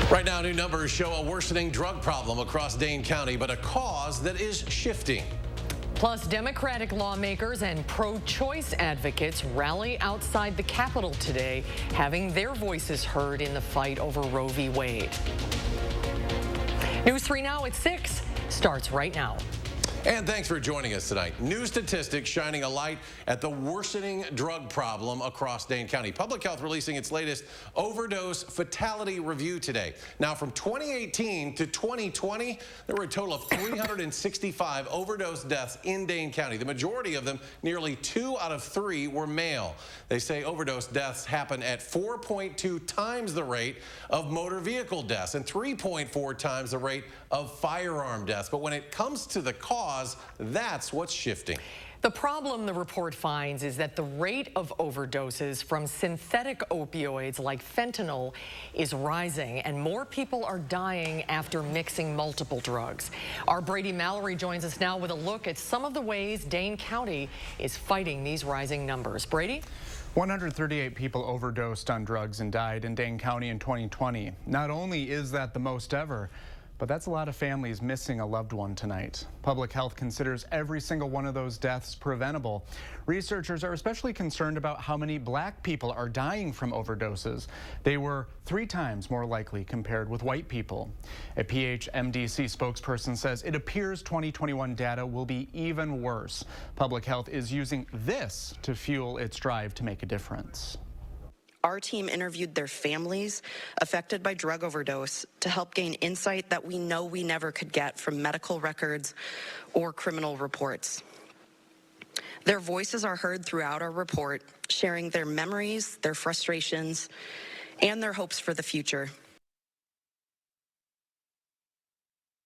Right now, new numbers show a worsening drug problem across Dane County, but a cause that is shifting. Plus, Democratic lawmakers and pro-choice advocates rally outside the Capitol today, having their voices heard in the fight over Roe v. Wade. News 3 Now at 6 starts right now. And thanks for joining us tonight. New statistics shining a light at the worsening drug problem across Dane County. Public Health releasing its latest overdose fatality review today. Now, from 2018 to 2020, there were a total of 365 overdose deaths in Dane County. The majority of them, nearly 2 out of 3, were male. They say overdose deaths happen at 4.2 times the rate of motor vehicle deaths and 3.4 times the rate of firearm deaths. But when it comes to the cause, that's what's shifting. The problem, the report finds, is that the rate of overdoses from synthetic opioids like fentanyl is rising, and more people are dying after mixing multiple drugs. Our Brady Mallory joins us now with a look at some of the ways Dane County is fighting these rising numbers. Brady? 138 people overdosed on drugs and died in Dane County in 2020. Not only is that the most ever, but that's a lot of families missing a loved one tonight. Public Health considers every single one of those deaths preventable. Researchers are especially concerned about how many black people are dying from overdoses. They were 3 times more likely compared with white people. A PHMDC spokesperson says it appears 2021 data will be even worse. Public Health is using this to fuel its drive to make a difference. Our team interviewed their families affected by drug overdose to help gain insight that we know we never could get from medical records or criminal reports. Their voices are heard throughout our report, sharing their memories, their frustrations, and their hopes for the future.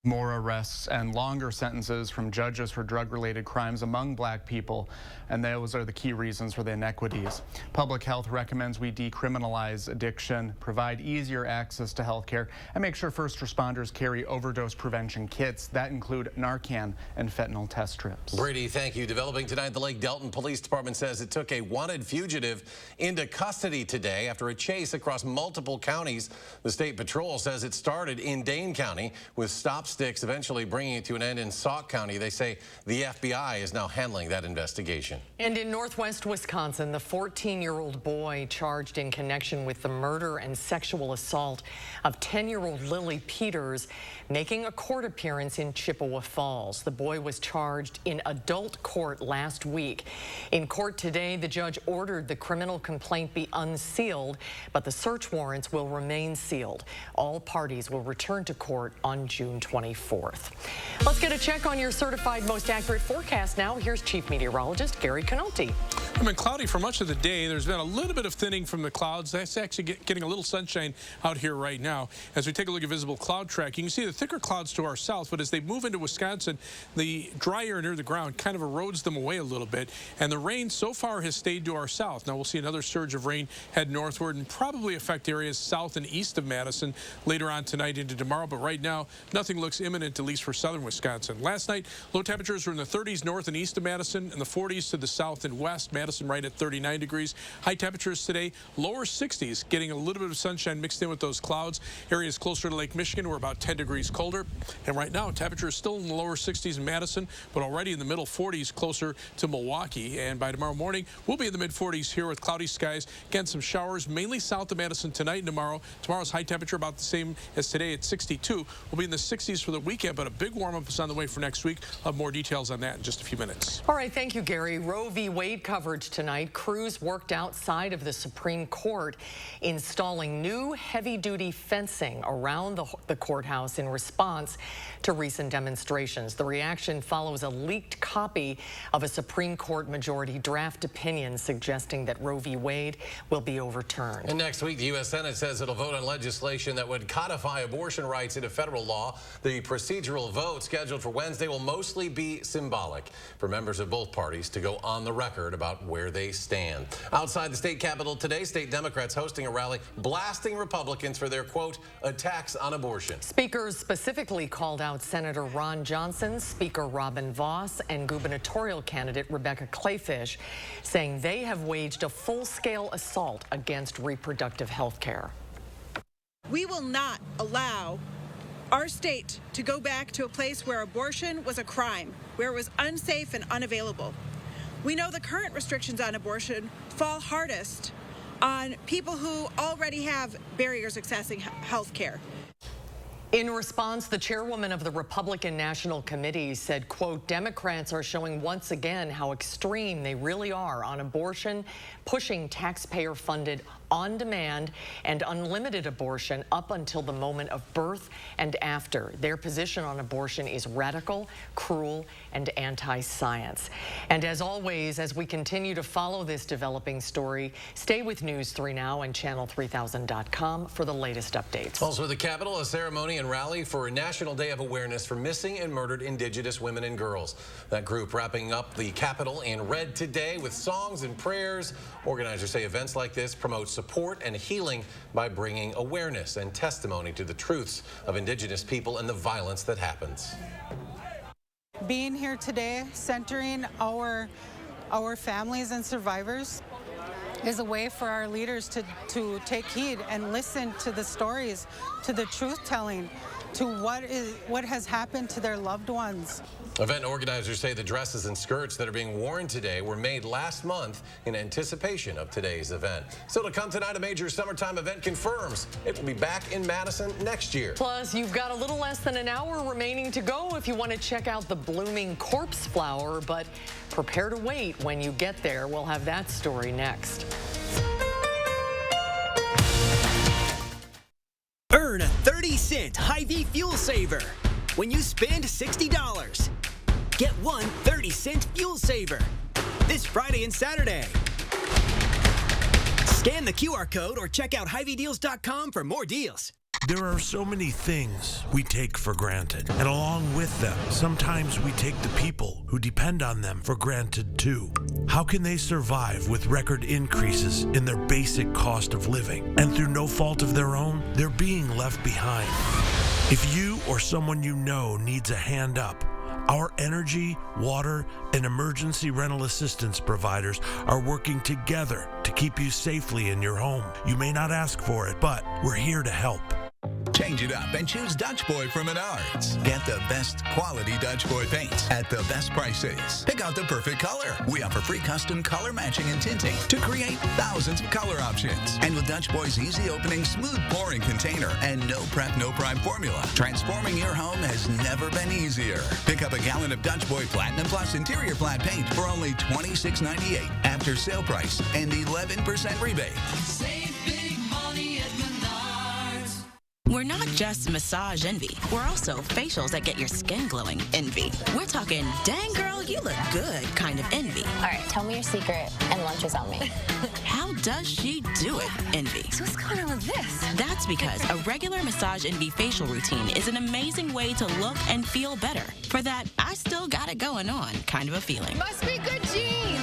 More arrests and longer sentences from judges for drug-related crimes among black people, and those are the key reasons for the inequities. Public Health recommends we decriminalize addiction, provide easier access to health care, and make sure first responders carry overdose prevention kits that include Narcan and fentanyl test strips. Brady, thank you. Developing tonight, the Lake Delton Police Department says it took a wanted fugitive into custody today after a chase across multiple counties. The State Patrol says it started in Dane County with stops sticks, eventually bringing it to an end in Sauk County. They say the FBI is now handling that investigation. And in northwest Wisconsin, the 14-year-old boy charged in connection with the murder and sexual assault of 10-year-old Lily Peters making a court appearance in Chippewa Falls. The boy was charged in adult court last week. In court today, the judge ordered the criminal complaint be unsealed, but the search warrants will remain sealed. All parties will return to court on June 24th. Let's get a check on your certified most accurate forecast now. Here's Chief Meteorologist Gary Canolti. It's been cloudy for much of the day. There's been a little bit of thinning from the clouds. That's actually getting a little sunshine out here right now. As we take a look at visible cloud tracking, you can see the thicker clouds to our south, but as they move into Wisconsin, the dry air near the ground kind of erodes them away a little bit, and the rain so far has stayed to our south. Now we'll see another surge of rain head northward and probably affect areas south and east of Madison later on tonight into tomorrow, but right now nothing looks imminent, at least for southern Wisconsin. Last night, low temperatures were in the 30s north and east of Madison and the 40s to the south and west. Madison right at 39 degrees. High temperatures today, lower 60s, getting a little bit of sunshine mixed in with those clouds. Areas closer to Lake Michigan were about 10 degrees colder. And right now, temperature is still in the lower 60s in Madison, but already in the middle 40s closer to Milwaukee. And by tomorrow morning, we'll be in the mid 40s here with cloudy skies. Again, some showers mainly south of Madison tonight and tomorrow. Tomorrow's high temperature about the same as today at 62. We'll be in the 60s for the weekend, but a big warm-up is on the way for next week. I'll have more details on that in just a few minutes. All right, thank you, Gary. Roe v. Wade coverage tonight. Crews worked outside of the Supreme Court installing new heavy-duty fencing around the courthouse in response to recent demonstrations. The reaction follows a leaked copy of a Supreme Court majority draft opinion suggesting that Roe v. Wade will be overturned. And next week, the U.S. Senate says it'll vote on legislation that would codify abortion rights into federal law. The procedural vote scheduled for Wednesday will mostly be symbolic for members of both parties to go on the record about where they stand. Outside the state capitol today, state Democrats hosting a rally blasting Republicans for their, quote, attacks on abortion. Speakers specifically called out Senator Ron Johnson, Speaker Robin Vos, and gubernatorial candidate Rebecca Kleefisch, saying they have waged a full-scale assault against reproductive health care. We will not allow our state to go back to a place where abortion was a crime, where it was unsafe and unavailable. We know the current restrictions on abortion fall hardest on people who already have barriers accessing health care. In response, the chairwoman of the Republican National Committee said, quote, Democrats are showing once again how extreme they really are on abortion, pushing taxpayer-funded on-demand and unlimited abortion up until the moment of birth and after. Their position on abortion is radical, cruel, and anti-science. And as always, as we continue to follow this developing story, stay with News 3 Now and channel3000.com for the latest updates. Also at the Capitol, a ceremony and rally for a National Day of Awareness for Missing and Murdered Indigenous Women and Girls. That group wrapping up the Capitol in red today with songs and prayers. Organizers say events like this promote support and healing by bringing awareness and testimony to the truths of Indigenous people and the violence that happens. Being here today, centering our families and survivors, is a way for our leaders to take heed and listen to the stories, to the truth-telling, to what has happened to their loved ones. Event organizers say the dresses and skirts that are being worn today were made last month in anticipation of today's event. Still to come tonight, a major summertime event confirms it will be back in Madison next year. Plus, you've got a little less than an hour remaining to go if you want to check out the blooming corpse flower, but prepare to wait when you get there. We'll have that story next. Earn a 30-cent Hy-Vee fuel saver when you spend $60. Get one 30-cent fuel saver this Friday and Saturday. Scan the QR code or check out HyVeeDeals.com for more deals. There are so many things we take for granted, and along with them, sometimes we take the people who depend on them for granted too. How can they survive with record increases in their basic cost of living? And through no fault of their own, they're being left behind. If you or someone you know needs a hand up, our energy, water, and emergency rental assistance providers are working together to keep you safely in your home. You may not ask for it, but we're here to help. Change it up and choose Dutch Boy from Menards. Get the best quality Dutch Boy paints at the best prices. Pick out the perfect color. We offer free custom color matching and tinting to create thousands of color options. And with Dutch Boy's easy opening, smooth pouring container and no prep, no prime formula, transforming your home has never been easier. Pick up a gallon of Dutch Boy Platinum Plus interior flat paint for only $26.98 after sale price and 11% rebate. Save big money at Menards. We're not just massage envy. We're also facials that get your skin glowing envy. We're talking, dang girl, you look good kind of envy. All right, tell me your secret and lunch is on me. How does she do it envy? So what's going on with this? That's because a regular massage envy facial routine is an amazing way to look and feel better. For that, I still got it going on kind of a feeling. Must be good genes.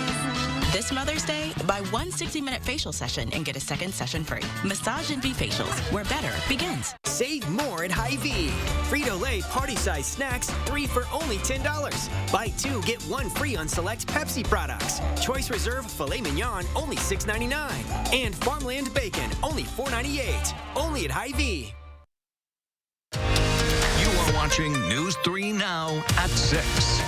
This Mother's Day, buy one 60-minute facial session and get a second session free. Massage Envy Facials, where better begins. Save more at Hy-Vee. Frito-Lay party-size snacks, 3 for only $10. Buy 2, get 1 free on select Pepsi products. Choice Reserve Filet Mignon, only $6.99. And Farmland Bacon, only $4.98. Only at Hy-Vee. You are watching News 3 Now at 6.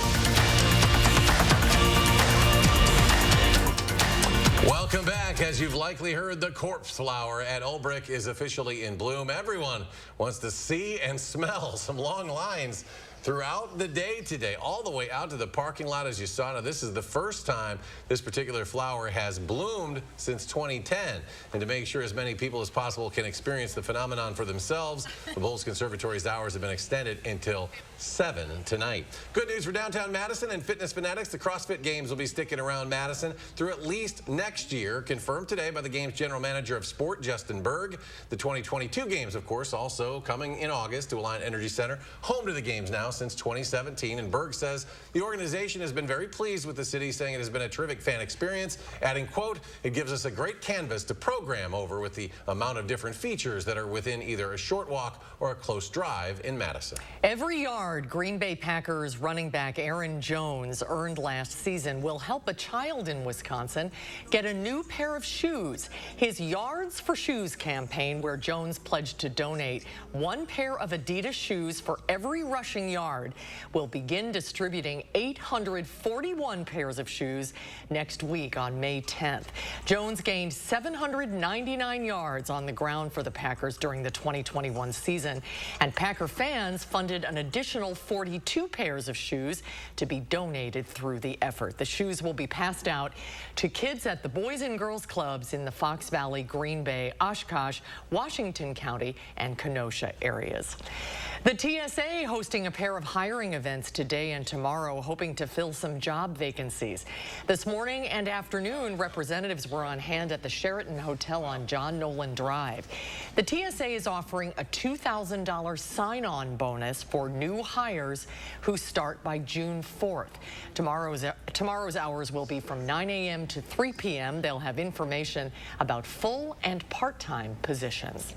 Welcome back. As you've likely heard, the corpse flower at Ulbric is officially in bloom. Everyone wants to see and smell some long lines throughout the day today, all the way out to the parking lot as you saw. Now, this is the first time this particular flower has bloomed since 2010. And to make sure as many people as possible can experience the phenomenon for themselves, the Bowles Conservatory's hours have been extended until 7 tonight. Good news for downtown Madison and fitness fanatics. The CrossFit Games will be sticking around Madison through at least next year, confirmed today by the Games General Manager of Sport, Justin Berg. The 2022 Games, of course, also coming in August to Alliant Energy Center, home to the Games now. now since 2017, and Berg says the organization has been very pleased with the city, saying it has been a terrific fan experience, adding, quote, "It gives us a great canvas to program over with the amount of different features that are within either a short walk or a close drive in Madison." Every yard Green Bay Packers running back Aaron Jones earned last season will help a child in Wisconsin get a new pair of shoes. His Yards for Shoes campaign, where Jones pledged to donate 1 pair of Adidas shoes for every rushing yard, will begin distributing 841 pairs of shoes next week on May 10th. Jones gained 799 yards on the ground for the Packers during the 2021 season, and Packer fans funded an additional 42 pairs of shoes to be donated through the effort. The shoes will be passed out to kids at the Boys and Girls Clubs in the Fox Valley, Green Bay, Oshkosh, Washington County, and Kenosha areas. The TSA hosting a pair of hiring events today and tomorrow, hoping to fill some job vacancies. This morning and afternoon, representatives were on hand at the Sheraton Hotel on John Nolan Drive. The TSA is offering a $2,000 sign-on bonus for new hires who start by June 4th. Tomorrow's hours will be from 9 a.m. to 3 p.m. They'll have information about full and part-time positions.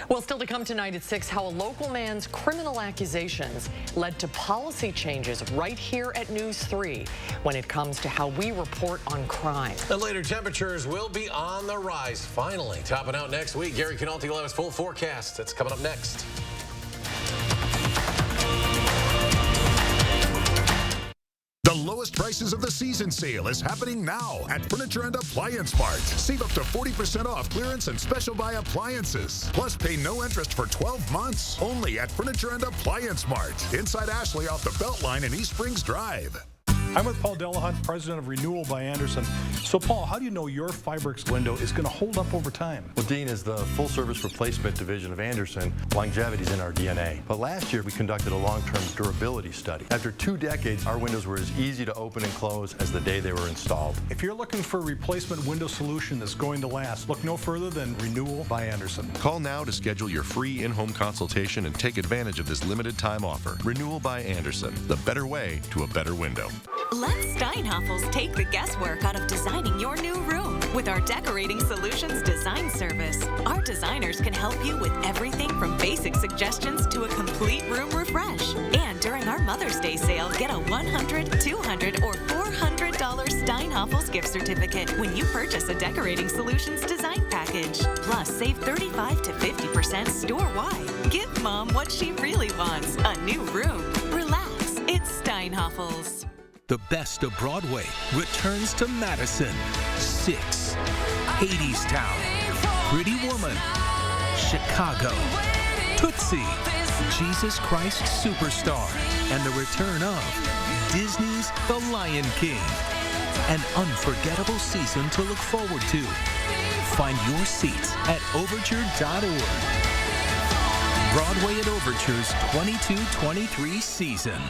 Well, still to come tonight at 6, how a local man's criminal accusations led to policy changes right here at News 3 when it comes to how we report on crime. And later, temperatures will be on the rise, finally. Topping out next week, Gary Canalti will have his full forecast. That's coming up next. The lowest prices of the season sale is happening now at Furniture and Appliance Mart. Save up to 40% off clearance and special buy appliances. Plus, pay no interest for 12 months. Only at Furniture and Appliance Mart. Inside Ashley off the Beltline in East Springs Drive. I'm with Paul Delahunt, president of Renewal by Anderson. So, Paul, how do you know your Fibrix window is going to hold up over time? Well, Dean, is the full-service replacement division of Anderson, longevity is in our DNA. But last year, we conducted a long-term durability study. After 2 decades, our windows were as easy to open and close as the day they were installed. If you're looking for a replacement window solution that's going to last, look no further than Renewal by Anderson. Call now to schedule your free in-home consultation and take advantage of this limited-time offer. Renewal by Anderson, the better way to a better window. Let Steinhoffels take the guesswork out of designing your new room with our Decorating Solutions design service. Our designers can help you with everything from basic suggestions to a complete room refresh. And during our Mother's Day sale, get a $100, $200, or $400 Steinhoffels gift certificate when you purchase a Decorating Solutions design package. Plus, save 35 to 50% store-wide. Give Mom what she really wants, a new room. Relax, it's Steinhoffels. The best of Broadway returns to Madison. 6, Hadestown, Pretty Woman, Chicago, Tootsie, Jesus Christ Superstar, and the return of Disney's The Lion King. An unforgettable season to look forward to. Find your seats at overture.org. Broadway at Overture's 22-23 season.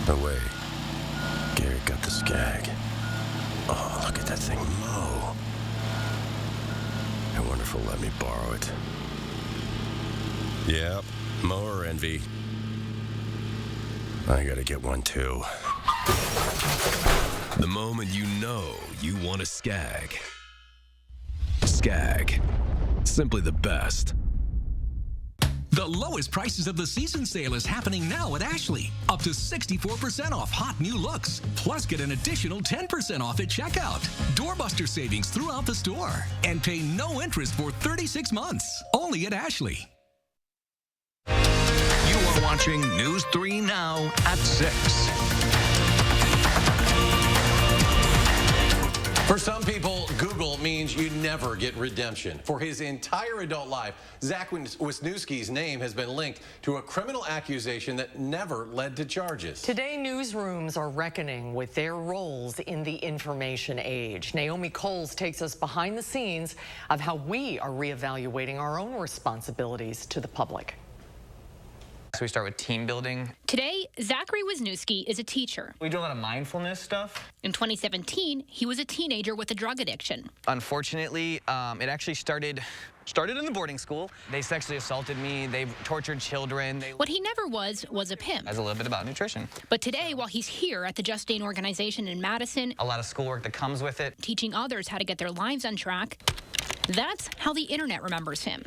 No way. Gary got the skag. Oh, look at that thing mow. I wonder if he'll let me borrow it. Yep, mower envy. I gotta get one too. The moment you know you want a skag. Skag. Simply the best. The lowest prices of the season sale is happening now at Ashley. Up to 64% off hot new looks. Plus, get an additional 10% off at checkout. Doorbuster savings throughout the store. And pay no interest for 36 months. Only at Ashley. You are watching News 3 now at 6. For some people, Google means you never get redemption. For his entire adult life, Zachary Wisniewski's name has been linked to a criminal accusation that never led to charges. Today, newsrooms are reckoning with their roles in the information age. Naomi Coles takes us behind the scenes of how we are reevaluating our own responsibilities to the public. So we start with team building. Today, Zachary Wisniewski is a teacher. We do a lot of mindfulness stuff. In 2017, he was a teenager with a drug addiction. Unfortunately, it actually started in the boarding school. They sexually assaulted me. They tortured children. What he never was a pimp. That's a little bit about nutrition. But today, while he's here at the Just Dane organization in Madison, a lot of schoolwork that comes with it, teaching others how to get their lives on track, that's how the internet remembers him.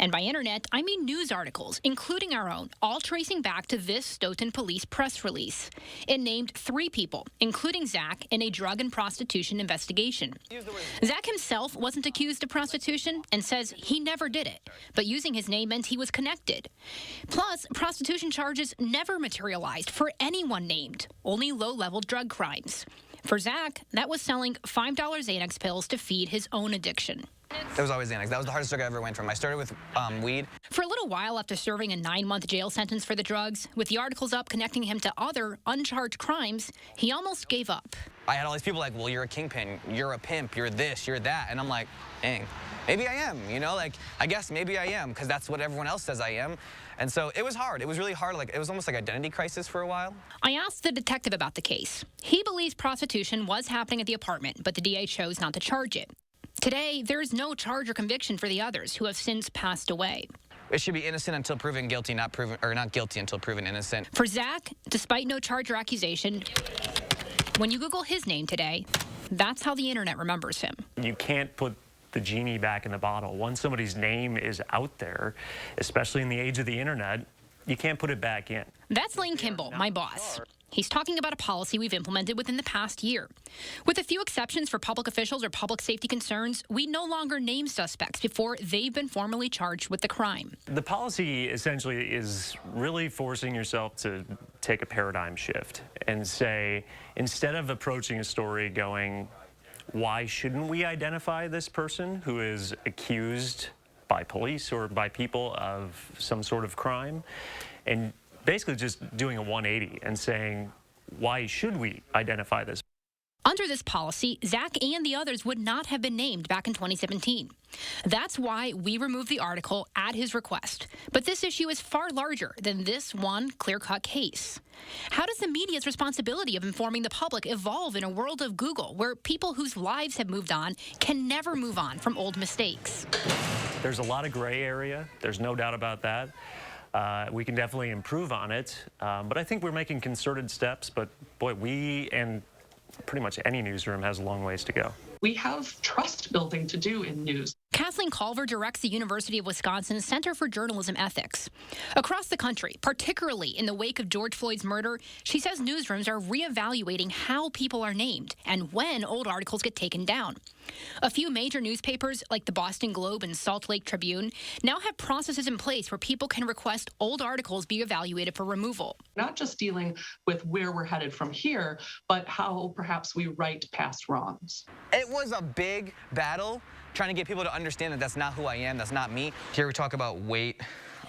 And by internet, I mean news articles, including our own, all tracing back to this Stoughton police press release. It named 3 people, including Zach, in a drug and prostitution investigation. Zach himself wasn't accused of prostitution and says he never did it, but using his name meant he was connected. Plus, prostitution charges never materialized for anyone named, only low-level drug crimes. For Zach, that was selling $5 Xanax pills to feed his own addiction. That was always Xanax. That was the hardest drug I ever went from. I started with weed. For a little while after serving a 9-month jail sentence for the drugs, with the articles up connecting him to other uncharged crimes, he almost gave up. I had all these people like, well, you're a kingpin, you're a pimp, you're this, you're that. And I'm like, dang, maybe I am, you know? Like, I guess maybe I am, because that's what everyone else says I am. And so it was hard. It was really hard. Like, it was almost like identity crisis for a while. I asked the detective about the case. He believes prostitution was happening at the apartment, but the DA chose not to charge it. Today, there is no charge or conviction for the others who have since passed away. It should be innocent until proven guilty, not guilty until proven innocent. For Zach, despite no charge or accusation, when you Google his name today, that's how the internet remembers him. You can't put the genie back in the bottle. Once somebody's name is out there, especially in the age of the internet, you can't put it back in. That's Lane Kimball, my boss. He's talking about a policy we've implemented within the past year. With a few exceptions for public officials or public safety concerns, we no longer name suspects before they've been formally charged with the crime. The policy essentially is really forcing yourself to take a paradigm shift and say, instead of approaching a story going, why shouldn't we identify this person who is accused by police or by people of some sort of crime, and basically just doing a 180 and saying, why should we identify this? Under this policy, Zach and the others would not have been named back in 2017. That's why we removed the article at his request. But this issue is far larger than this one clear-cut case. How does the media's responsibility of informing the public evolve in a world of Google, where people whose lives have moved on can never move on from old mistakes? There's a lot of gray area. There's no doubt about that. We can definitely improve on it, but I think we're making concerted steps. But boy, we and pretty much any newsroom has a long ways to go. We have trust building to do in news. Kathleen Culver directs the University of Wisconsin's Center for Journalism Ethics. Across the country, particularly in the wake of George Floyd's murder, she says newsrooms are reevaluating how people are named and when old articles get taken down. A few major newspapers, like the Boston Globe and Salt Lake Tribune, now have processes in place where people can request old articles be evaluated for removal. Not just dealing with where we're headed from here, but how perhaps we right past wrongs. It was a big battle trying to get people to understand that that's not who I am, that's not me. Here we talk about weight.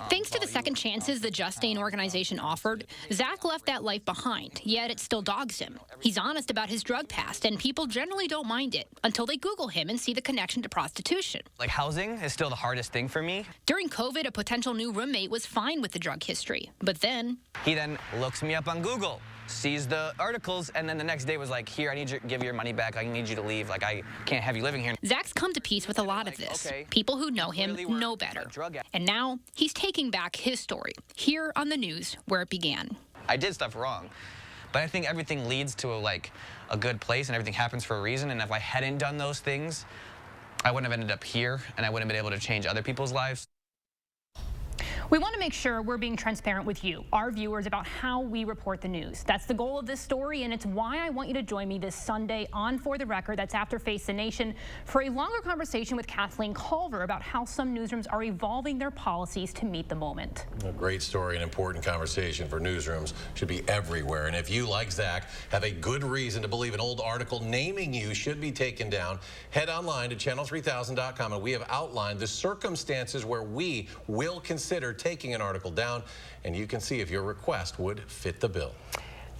Thanks to the second chances the Just Dane organization offered, Zach left that life behind, yet it still dogs him. He's honest about his drug past, and people generally don't mind it until they Google him and see the connection to prostitution. Like, housing is still the hardest thing for me. During COVID, a potential new roommate was fine with the drug history, but then... He then looks me up on Google, sees the articles, and then the next day was like, here, I need you to give your money back. I need you to leave. Like, I can't have you living here. Zach's come to peace with a lot of this. Okay. People who know him know better. And now he's taking back his story here on the news where it began. I did stuff wrong, but I think everything leads to a good place, and everything happens for a reason. And if I hadn't done those things, I wouldn't have ended up here, and I wouldn't have been able to change other people's lives. We want to make sure we're being transparent with you, our viewers, about how we report the news. That's the goal of this story, and it's why I want you to join me this Sunday on For the Record, that's after Face the Nation, for a longer conversation with Kathleen Culver about how some newsrooms are evolving their policies to meet the moment. A great story, an important conversation for newsrooms. Should be everywhere. And if you, like Zach, have a good reason to believe an old article naming you should be taken down, head online to channel3000.com, and we have outlined the circumstances where we will consider taking an article down, and you can see if your request would fit the bill.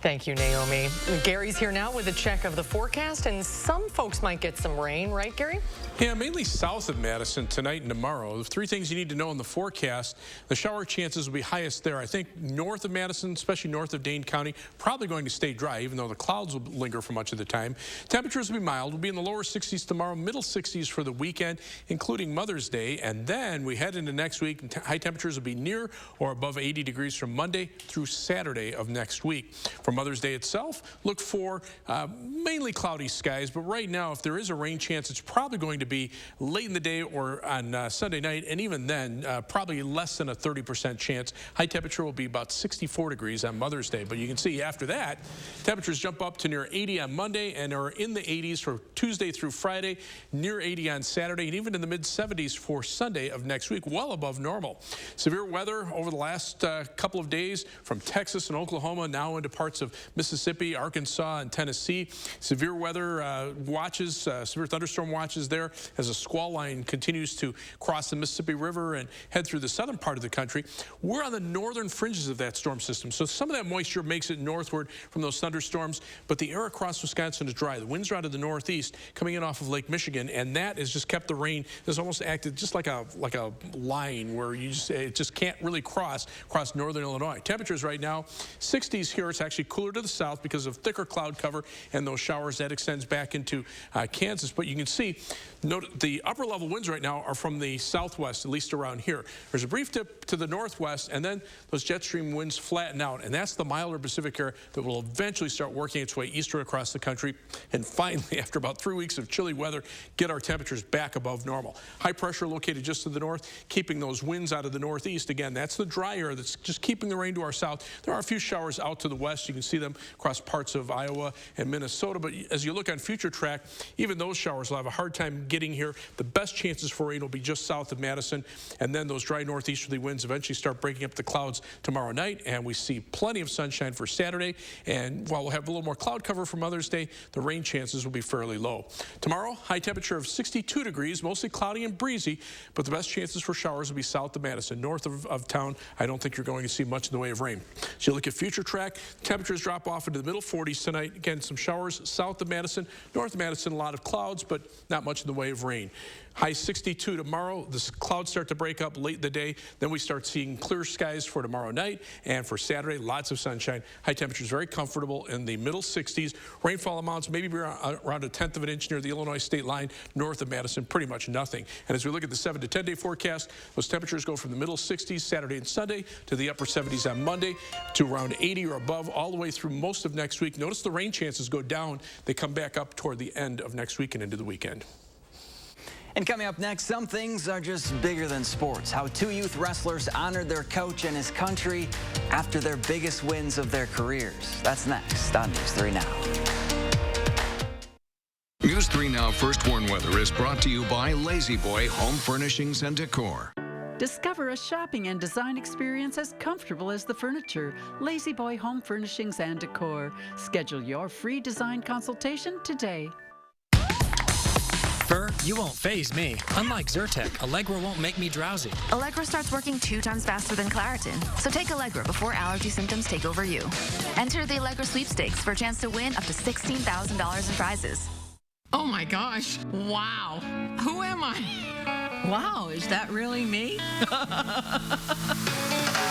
Thank you, Naomi. Gary's here now with a check of the forecast, and some folks might get some rain, right, Gary? Yeah, mainly south of Madison tonight and tomorrow. The three things you need to know in the forecast: the shower chances will be highest there. I think north of Madison, especially north of Dane County, probably going to stay dry, even though the clouds will linger for much of the time. Temperatures will be mild. We'll be in the lower 60s tomorrow, middle 60s for the weekend, including Mother's Day. And then we head into next week. High temperatures will be near or above 80 degrees from Monday through Saturday of next week. For Mother's Day itself, look for mainly cloudy skies. But right now, if there is a rain chance, it's probably going to be late in the day or on Sunday night, and even then, probably less than a 30% chance. High temperature will be about 64 degrees on Mother's Day, but you can see after that, temperatures jump up to near 80 on Monday and are in the 80s for Tuesday through Friday, near 80 on Saturday, and even in the mid-70s for Sunday of next week, well above normal. Severe weather over the last couple of days from Texas and Oklahoma, now into parts of Mississippi, Arkansas, and Tennessee. Severe weather watches, severe thunderstorm watches there as a squall line continues to cross the Mississippi River and head through the southern part of the country. We're on the northern fringes of that storm system, so some of that moisture makes it northward from those thunderstorms, but the air across Wisconsin is dry. The winds are out of the northeast coming in off of Lake Michigan, and that has just kept the rain. It's almost acted just like a line where it just can't really cross northern Illinois. Temperatures right now, 60s here. It's actually cooler to the south because of thicker cloud cover and those showers that extends back into Kansas. But you can see, note the upper level winds right now are from the southwest, at least around here. There's a brief dip to the northwest, and then those jet stream winds flatten out, and that's the milder Pacific air that will eventually start working its way eastward across the country, and finally, after about 3 weeks of chilly weather, get our temperatures back above normal. High pressure located just to the north, keeping those winds out of the northeast. Again, that's the dry air that's just keeping the rain to our south. There are a few showers out to the west. You can see them across parts of Iowa and Minnesota, but as you look on future track, even those showers will have a hard time getting here. The best chances for rain will be just south of Madison, and then those dry northeasterly winds eventually start breaking up the clouds tomorrow night, and we see plenty of sunshine for Saturday. And while we'll have a little more cloud cover for Mother's Day, the rain chances will be fairly low. Tomorrow, high temperature of 62 degrees, mostly cloudy and breezy, but the best chances for showers will be south of Madison. North of town, I don't think you're going to see much in the way of rain. So you look at future track, temperatures drop off into the middle 40s tonight. Again, some showers south of Madison. North of Madison, a lot of clouds, but not much in the way of rain. High 62 tomorrow. The clouds start to break up late in the day. Then we start seeing clear skies for tomorrow night. And for Saturday, lots of sunshine. High temperatures very comfortable in the middle 60s. Rainfall amounts maybe around 1/10 of an inch near the Illinois state line. North of Madison, pretty much nothing. And as we look at the 7 to 10 day forecast, those temperatures go from the middle 60s Saturday and Sunday to the upper 70s on Monday to around 80 or above all the way through most of next week. Notice the rain chances go down. They come back up toward the end of next week and into the weekend. And coming up next, some things are just bigger than sports. How 2 youth wrestlers honored their coach and his country after their biggest wins of their careers. That's next on News 3 Now. News 3 Now First Warn Weather is brought to you by Lazy Boy Home Furnishings and Decor. Discover a shopping and design experience as comfortable as the furniture. Lazy Boy Home Furnishings and Decor. Schedule your free design consultation today. Fur, you won't faze me. Unlike Zyrtec, Allegra won't make me drowsy. Allegra starts working 2 times faster than Claritin. So take Allegra before allergy symptoms take over you. Enter the Allegra sweepstakes for a chance to win up to $16,000 in prizes. Oh my gosh. Wow. Who am I? Wow, is that really me?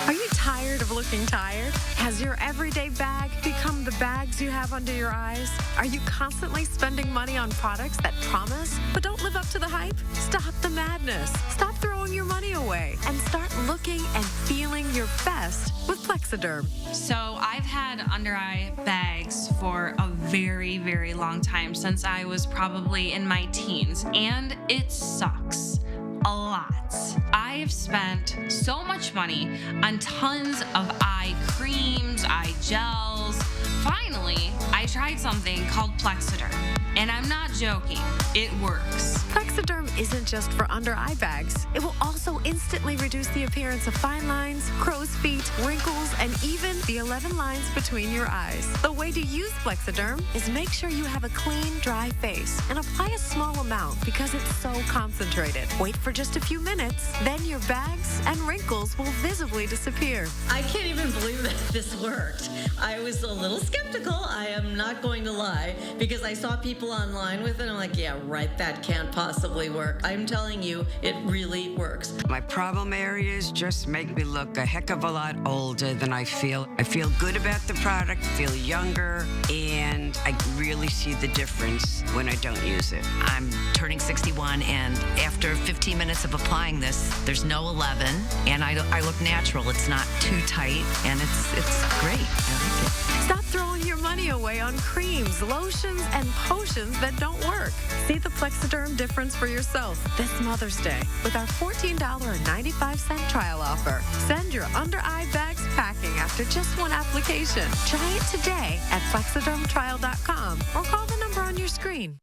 Are you tired of looking tired? Has your everyday bag become the bags you have under your eyes? Are you constantly spending money on products that promise but don't live up to the hype? Stop the madness. Stop throwing your money away and start looking and feeling your best with Plexiderm. So I've had under eye bags for a very, very long time, since I was probably in my teens, and it sucks. A lot. I've spent so much money on tons of eye creams, eye gels. Finally, I tried something called Plexiderm, And I'm not joking. It works. Plexiderm isn't just for under eye bags. It will also instantly reduce the appearance of fine lines, crow's feet, wrinkles, and even the 11 lines between your eyes. The way to use Plexiderm is make sure you have a clean, dry face and apply a small amount because it's so concentrated. Wait for just a few minutes, then your bags and wrinkles will visibly disappear. I can't even believe that this worked. I was a little skeptical, I am not going to lie, because I saw people online with it and I'm like, yeah, right, that can't possibly work. I'm telling you, it really works. My problem areas just make me look a heck of a lot older than I feel. I feel good about the product, feel younger, and I really see the difference when I don't use it. I'm turning 61, and after 15 minutes of applying this, there's no 11, and I look natural. It's not too tight, and it's great. I like it. Stop throwing your money away on creams, lotions, and potions that don't work. See the Plexiderm difference for yourself this Mother's Day with our $14.95 trial offer. Send your under eye bags packing after just one application. Try it today at plexidermtrial.com or call the number on your screen.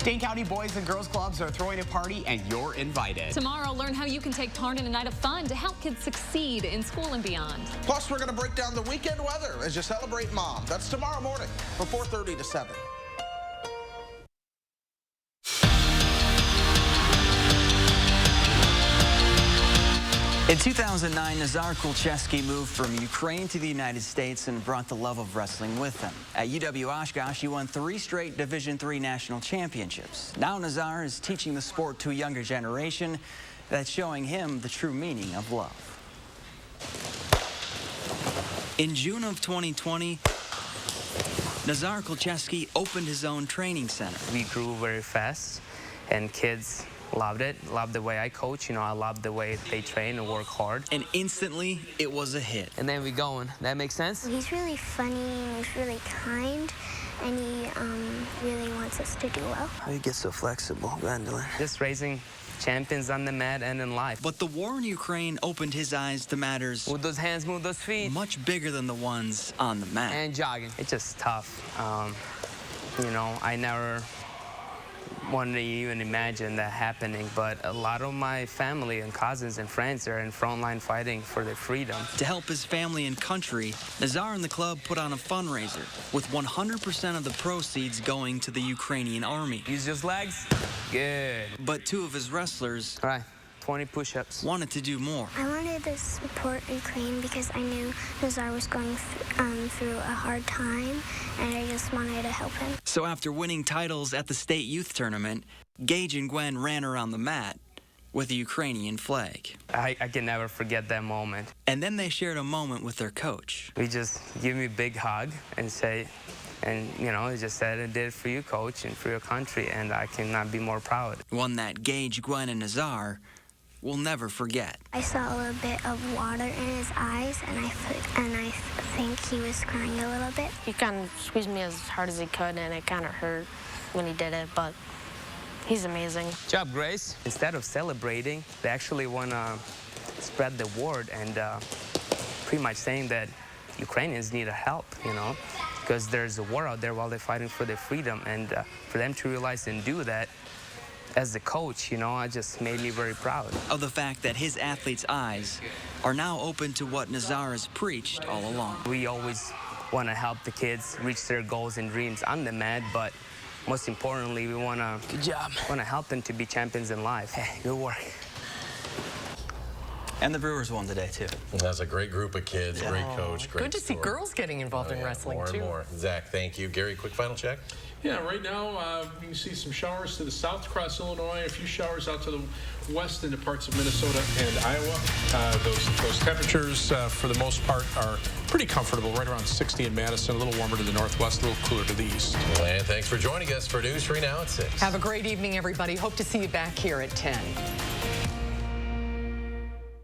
Dane County Boys and Girls Clubs are throwing a party, and you're invited. Tomorrow, learn how you can take part in a night of fun to help kids succeed in school and beyond. Plus, we're going to break down the weekend weather as you celebrate Mom. That's tomorrow morning from 4:30 to 7. In 2009, Nazar Kulcheski moved from Ukraine to the United States and brought the love of wrestling with him. At UW Oshkosh, he won 3 straight Division III national championships. Now Nazar is teaching the sport to a younger generation that's showing him the true meaning of love. In June of 2020, Nazar Kulcheski opened his own training center. We grew very fast, and kids loved it, loved the way I coach. You know, I loved the way they train and work hard. And instantly, it was a hit. And then we going. That makes sense? He's really funny, and he's really kind, and he really wants us to do well. How you get so flexible, Gwendolyn? Just raising champions on the mat and in life. But the war in Ukraine opened his eyes to matters. Move those hands, move those feet. Much bigger than the ones on the mat. And jogging. It's just tough. You know, I never wanted to even imagine that happening, but a lot of my family and cousins and friends are in frontline fighting for their freedom. To help his family and country, Nazar and the club put on a fundraiser, with 100% of the proceeds going to the Ukrainian army. Use those legs. Good. But 2 of his wrestlers, all right, 20 push-ups, wanted to do more. I wanted to support Ukraine because I knew Nazar was going through a hard time, and I just wanted to help him. So after winning titles at the state youth tournament, Gage and Gwen ran around the mat with a Ukrainian flag. I can never forget that moment. And then they shared a moment with their coach. He just gave me a big hug and say, and you know, he just said, I did it for you, coach, and for your country, and I cannot be more proud. One that Gage, Gwen, and Nazar will never forget. I saw a little bit of water in his eyes, and I think he was crying a little bit. He kind of squeezed me as hard as he could, and it kind of hurt when he did it, but he's amazing. Good job, Grace. Instead of celebrating, they actually want to spread the word and pretty much saying that Ukrainians need help, you know, because there's a war out there while they're fighting for their freedom, and for them to realize and do that, as the coach, you know, it just made me very proud of the fact that his athletes' eyes are now open to what Nazar has preached all along. We always want to help the kids reach their goals and dreams on the mat, but most importantly, we want to help them to be champions in life. Hey, good work. And the Brewers won today, too. That's a great group of kids, great coach, great Good to see girls getting involved in wrestling, more too. and more. Zach, thank you. Gary, quick final check. Yeah, right now you can see some showers to the south across Illinois, a few showers out to the west into parts of Minnesota and Iowa. Those temperatures, for the most part, are pretty comfortable, right around 60 in Madison, a little warmer to the northwest, a little cooler to the east. And thanks for joining us for News 3 Now at 6. Have a great evening, everybody. Hope to see you back here at 10.